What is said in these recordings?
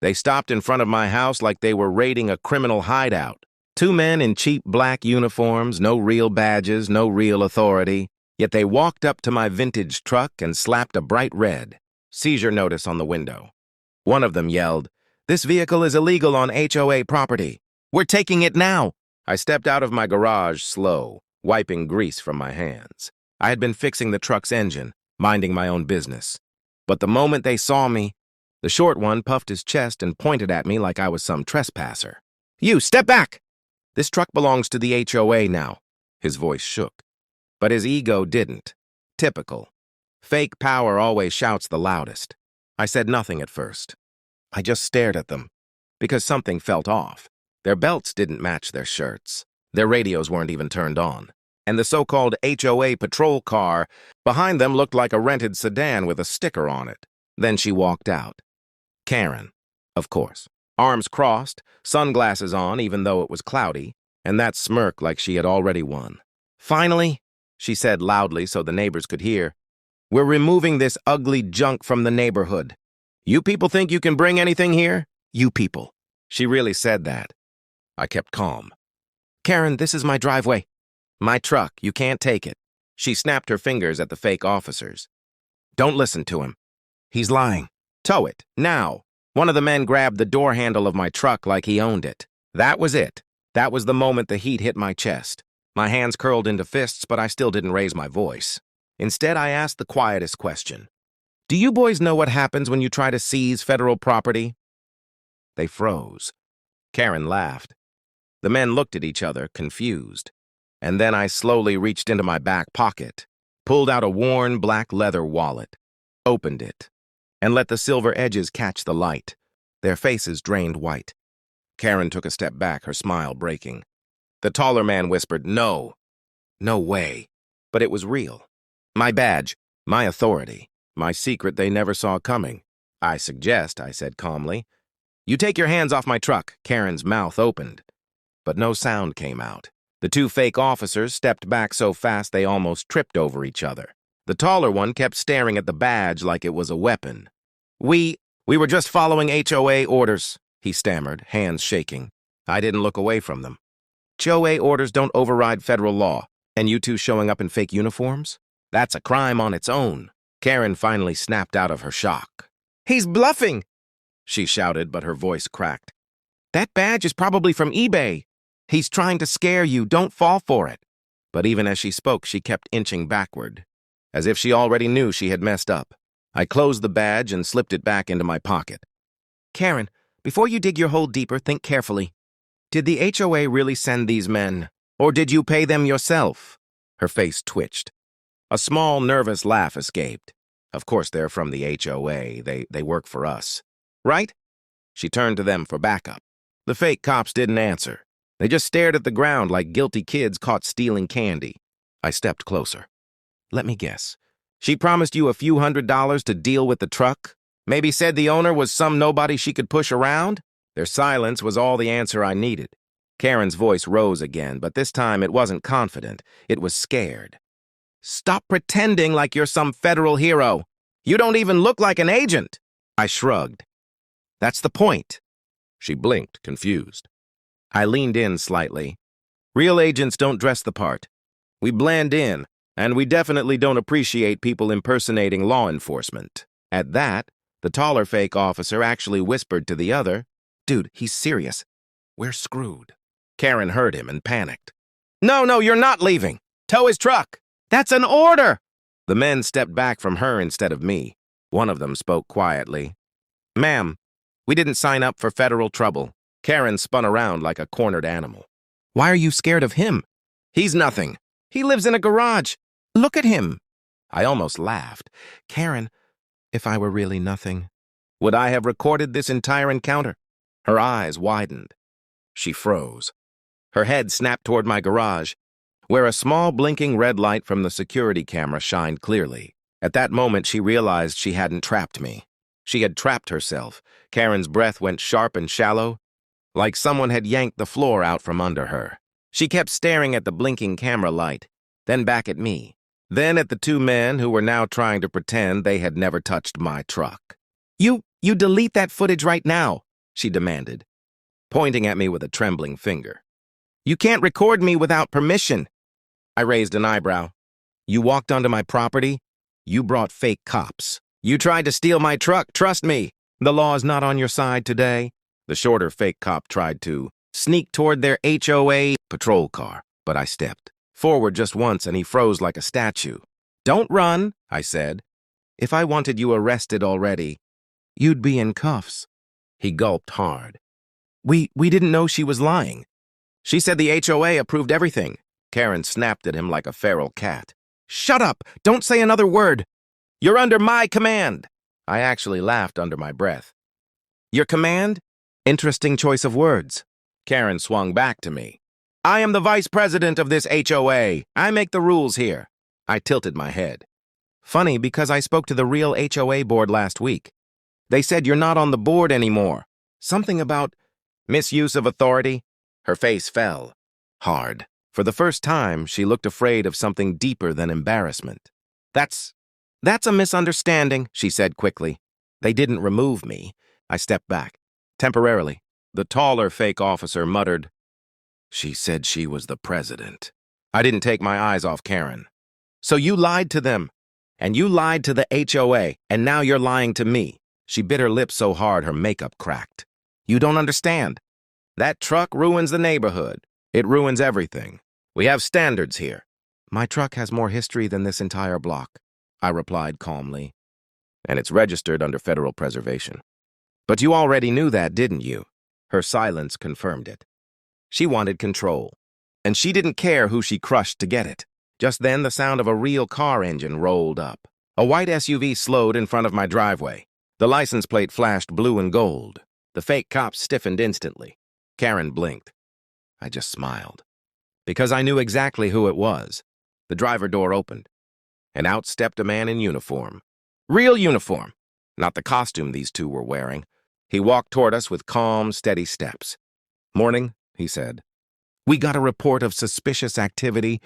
They stopped in front of my house like they were raiding a criminal hideout. Two men in cheap black uniforms, no real badges, no real authority. Yet they walked up to my vintage truck and slapped a bright red seizure notice on the window. One of them yelled, "This vehicle is illegal on HOA property. We're taking it now." I stepped out of my garage slow, wiping grease from my hands. I had been fixing the truck's engine, minding my own business. But the moment they saw me, the short one puffed his chest and pointed at me like I was some trespasser. "You, step back! This truck belongs to the HOA now." His voice shook. But his ego didn't. Typical. Fake power always shouts the loudest. I said nothing at first. I just stared at them, because something felt off. Their belts didn't match their shirts. Their radios weren't even turned on. And the so-called HOA patrol car behind them looked like a rented sedan with a sticker on it. Then she walked out. Karen, of course. Arms crossed, sunglasses on even though it was cloudy, and that smirk like she had already won. "Finally," she said loudly so the neighbors could hear, "we're removing this ugly junk from the neighborhood. You people think you can bring anything here? You people." She really said that. I kept calm. "Karen, this is my driveway. My truck, you can't take it." She snapped her fingers at the fake officers. "Don't listen to him. He's lying. Tow it, now." One of the men grabbed the door handle of my truck like he owned it. That was it. That was the moment the heat hit my chest. My hands curled into fists, but I still didn't raise my voice. Instead, I asked the quietest question. "Do you boys know what happens when you try to seize federal property?" They froze. Karen laughed. The men looked at each other, confused. And then I slowly reached into my back pocket, pulled out a worn black leather wallet, opened it, and let the silver edges catch the light. Their faces drained white. Karen took a step back, her smile breaking. The taller man whispered, "No. No way." But it was real. My badge, my authority, my secret they never saw coming. "I suggest," I said calmly, "you take your hands off my truck." Karen's mouth opened, but no sound came out. The two fake officers stepped back so fast they almost tripped over each other. The taller one kept staring at the badge like it was a weapon. We were just following HOA orders," he stammered, hands shaking. I didn't look away from them. HOA orders don't override federal law, and you two showing up in fake uniforms? That's a crime on its own. Karen finally snapped out of her shock. "He's bluffing!" she shouted, but her voice cracked. "That badge is probably from eBay. He's trying to scare you. Don't fall for it." But even as she spoke, she kept inching backward, as if she already knew she had messed up. I closed the badge and slipped it back into my pocket. "Karen, before you dig your hole deeper, think carefully. Did the HOA really send these men, or did you pay them yourself?" Her face twitched. A small, nervous laugh escaped. "Of course they're from the HOA. They work for us. Right?" She turned to them for backup. The fake cops didn't answer. They just stared at the ground like guilty kids caught stealing candy. I stepped closer. "Let me guess. She promised you a few $100s to deal with the truck? Maybe said the owner was some nobody she could push around?" Their silence was all the answer I needed. Karen's voice rose again, but this time it wasn't confident. It was scared. "Stop pretending like you're some federal hero. You don't even look like an agent." I shrugged. "That's the point." She blinked, confused. I leaned in slightly. "Real agents don't dress the part. We blend in, and we definitely don't appreciate people impersonating law enforcement." At that, the taller fake officer actually whispered to the other, "Dude, he's serious. We're screwed." Karen heard him and panicked. No, you're not leaving. Tow his truck. That's an order." The men stepped back from her instead of me. One of them spoke quietly. "Ma'am, we didn't sign up for federal trouble." Karen spun around like a cornered animal. "Why are you scared of him? He's nothing. He lives in a garage. Look at him." I almost laughed. "Karen, if I were really nothing, would I have recorded this entire encounter?" Her eyes widened. She froze. Her head snapped toward my garage, where a small blinking red light from the security camera shined clearly. At that moment, she realized she hadn't trapped me. She had trapped herself. Karen's breath went sharp and shallow, like someone had yanked the floor out from under her. She kept staring at the blinking camera light, then back at me, then at the two men who were now trying to pretend they had never touched my truck. You delete that footage right now," she demanded, pointing at me with a trembling finger. You can't record me without permission. I raised an eyebrow. You walked onto my property? You brought fake cops. You tried to steal my truck, trust me. The law is not on your side today. The shorter fake cop tried to sneak toward their HOA patrol car, but I stepped forward just once and he froze like a statue. Don't run, I said. If I wanted you arrested already, you'd be in cuffs. He gulped hard. We didn't know she was lying. She said the HOA approved everything. Karen snapped at him like a feral cat. Shut up! Don't say another word! You're under my command! I actually laughed under my breath. Your command? Interesting choice of words. Karen swung back to me. I am the vice president of this HOA. I make the rules here. I tilted my head. Funny, because I spoke to the real HOA board last week. They said you're not on the board anymore. Something about misuse of authority. Her face fell. Hard. For the first time, she looked afraid of something deeper than embarrassment. That's a misunderstanding, she said quickly. They didn't remove me. I stepped back. Temporarily. The taller fake officer muttered, She said she was the president. I didn't take my eyes off Karen. So you lied to them, and you lied to the HOA, and now you're lying to me. She bit her lips so hard her makeup cracked. You don't understand. That truck ruins the neighborhood. It ruins everything. We have standards here. My truck has more history than this entire block, I replied calmly. And it's registered under federal preservation. But you already knew that, didn't you? Her silence confirmed it. She wanted control, and she didn't care who she crushed to get it. Just then, the sound of a real car engine rolled up. A white SUV slowed in front of my driveway. The license plate flashed blue and gold. The fake cop stiffened instantly. Karen blinked. I just smiled. Because I knew exactly who it was. The driver door opened, and out stepped a man in uniform. Real uniform, not the costume these two were wearing. He walked toward us with calm, steady steps. Morning, he said. We got a report of suspicious activity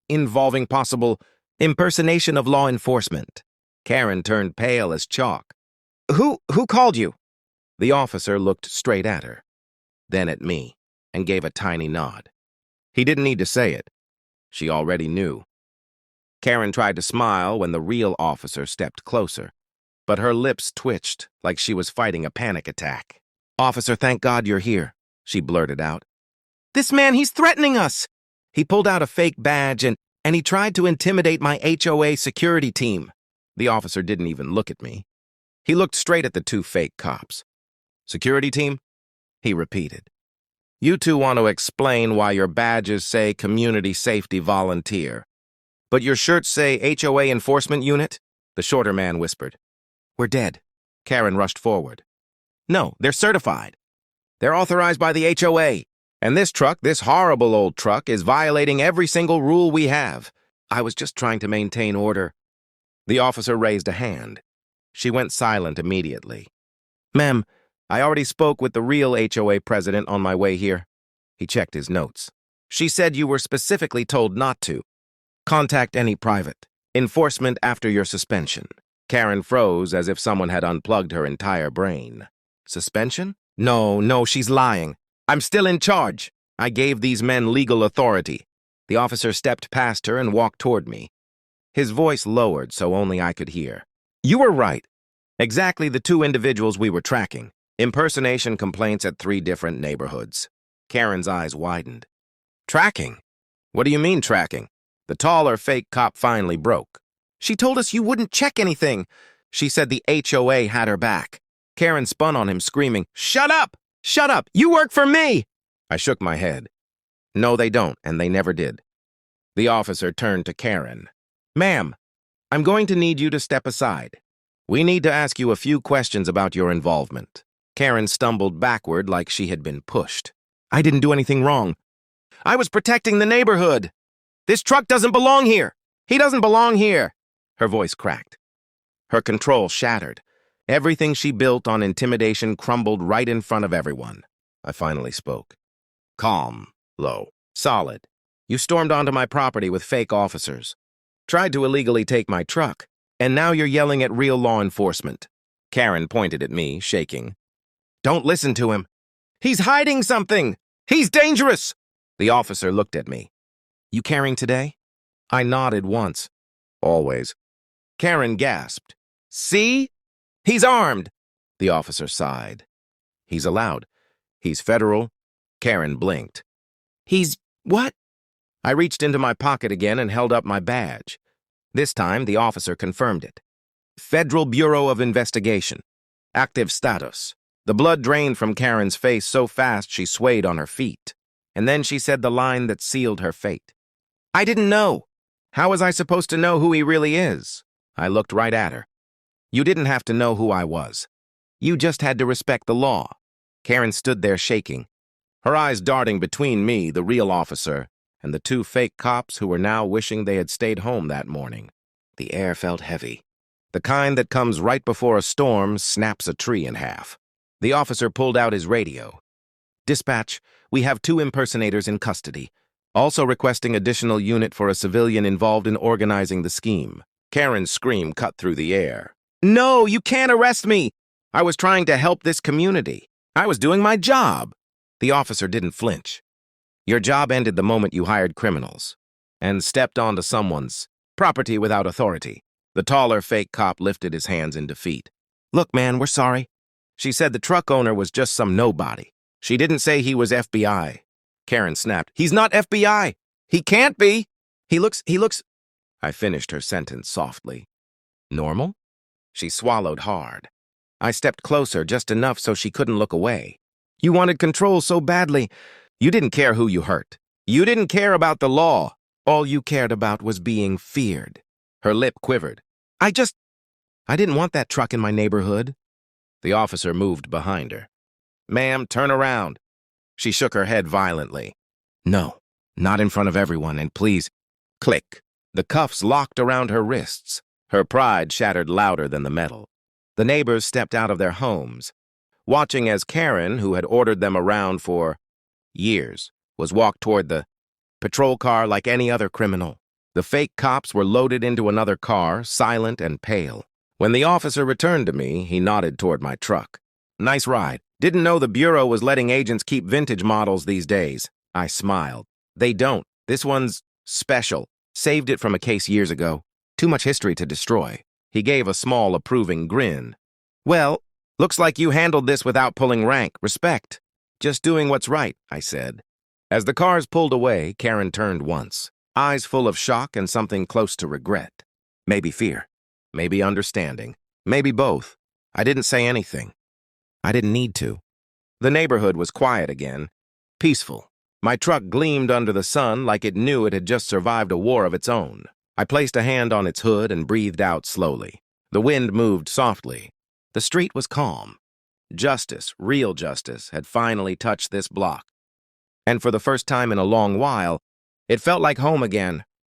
involving possible impersonation of law enforcement. Karen turned pale as chalk. Who called you? The officer looked straight at her, then at me, and gave a tiny nod. He didn't need to say it. She already knew. Karen tried to smile when the real officer stepped closer, but her lips twitched like she was fighting a panic attack. Officer, thank God you're here, she blurted out. This man, he's threatening us! He pulled out a fake badge and he tried to intimidate my HOA security team. The officer didn't even look at me. He looked straight at the two fake cops. Security team? He repeated. You two want to explain why your badges say Community Safety Volunteer, but your shirts say HOA Enforcement Unit? The shorter man whispered. We're dead. Karen rushed forward. No, they're certified. They're authorized by the HOA. And this truck, this horrible old truck, is violating every single rule we have. I was just trying to maintain order. The officer raised a hand. She went silent immediately. Ma'am, I already spoke with the real HOA president on my way here. He checked his notes. She said you were specifically told not to. Contact any private. Enforcement after your suspension. Karen froze as if someone had unplugged her entire brain. Suspension? No, she's lying. I'm still in charge. I gave these men legal authority. The officer stepped past her and walked toward me. His voice lowered so only I could hear. You were right. Exactly the two individuals we were tracking. Impersonation complaints at 3 different neighborhoods. Karen's eyes widened. Tracking? What do you mean tracking? The taller fake cop finally broke. She told us you wouldn't check anything. She said the HOA had her back. Karen spun on him, screaming, Shut up! Shut up! You work for me! I shook my head. No, they don't, and they never did. The officer turned to Karen. Ma'am, I'm going to need you to step aside. We need to ask you a few questions about your involvement. Karen stumbled backward like she had been pushed. I didn't do anything wrong. I was protecting the neighborhood. This truck doesn't belong here. He doesn't belong here. Her voice cracked. Her control shattered. Everything she built on intimidation crumbled right in front of everyone. I finally spoke. Calm, low, solid. You stormed onto my property with fake officers. Tried to illegally take my truck. And now you're yelling at real law enforcement. Karen pointed at me, shaking. Don't listen to him. He's hiding something! He's dangerous! The officer looked at me. You carrying today? I nodded once. Always. Karen gasped. See? He's armed! The officer sighed. He's allowed. He's federal. Karen blinked. He's what? I reached into my pocket again and held up my badge. This time, the officer confirmed it. Federal Bureau of Investigation. Active status. The blood drained from Karen's face so fast she swayed on her feet. And then she said the line that sealed her fate. I didn't know. How was I supposed to know who he really is? I looked right at her. You didn't have to know who I was. You just had to respect the law. Karen stood there shaking, her eyes darting between me, the real officer, and the two fake cops who were now wishing they had stayed home that morning. The air felt heavy. The kind that comes right before a storm snaps a tree in half. The officer pulled out his radio. Dispatch, we have 2 impersonators in custody. Also requesting additional unit for a civilian involved in organizing the scheme. Karen's scream cut through the air. No, you can't arrest me! I was trying to help this community. I was doing my job. The officer didn't flinch. Your job ended the moment you hired criminals and stepped onto someone's property without authority. The taller fake cop lifted his hands in defeat. Look, man, we're sorry. She said the truck owner was just some nobody. She didn't say he was FBI. Karen snapped. He's not FBI. He can't be. He looks... I finished her sentence softly. Normal? She swallowed hard. I stepped closer just enough so she couldn't look away. You wanted control so badly. You didn't care who you hurt. You didn't care about the law. All you cared about was being feared. Her lip quivered. I didn't want that truck in my neighborhood. The officer moved behind her. Ma'am, turn around. She shook her head violently. No, not in front of everyone, and please, click. The cuffs locked around her wrists. Her pride shattered louder than the metal. The neighbors stepped out of their homes, watching as Karen, who had ordered them around for years, was walked toward the patrol car like any other criminal. The fake cops were loaded into another car, silent and pale. When the officer returned to me, he nodded toward my truck. Nice ride. Didn't know the Bureau was letting agents keep vintage models these days. I smiled. They don't. This one's special. Saved it from a case years ago. Too much history to destroy. He gave a small, approving grin. Well, looks like you handled this without pulling rank. Respect. Just doing what's right, I said. As the cars pulled away, Karen turned once, eyes full of shock and something close to regret. Maybe fear. Maybe understanding. Maybe both. I didn't say anything. I didn't need to. The neighborhood was quiet again. Peaceful. My truck gleamed under the sun like it knew it had just survived a war of its own. I placed a hand on its hood and breathed out slowly. The wind moved softly. The street was calm. Justice, real justice, had finally touched this block. And for the first time in a long while, it felt like home again,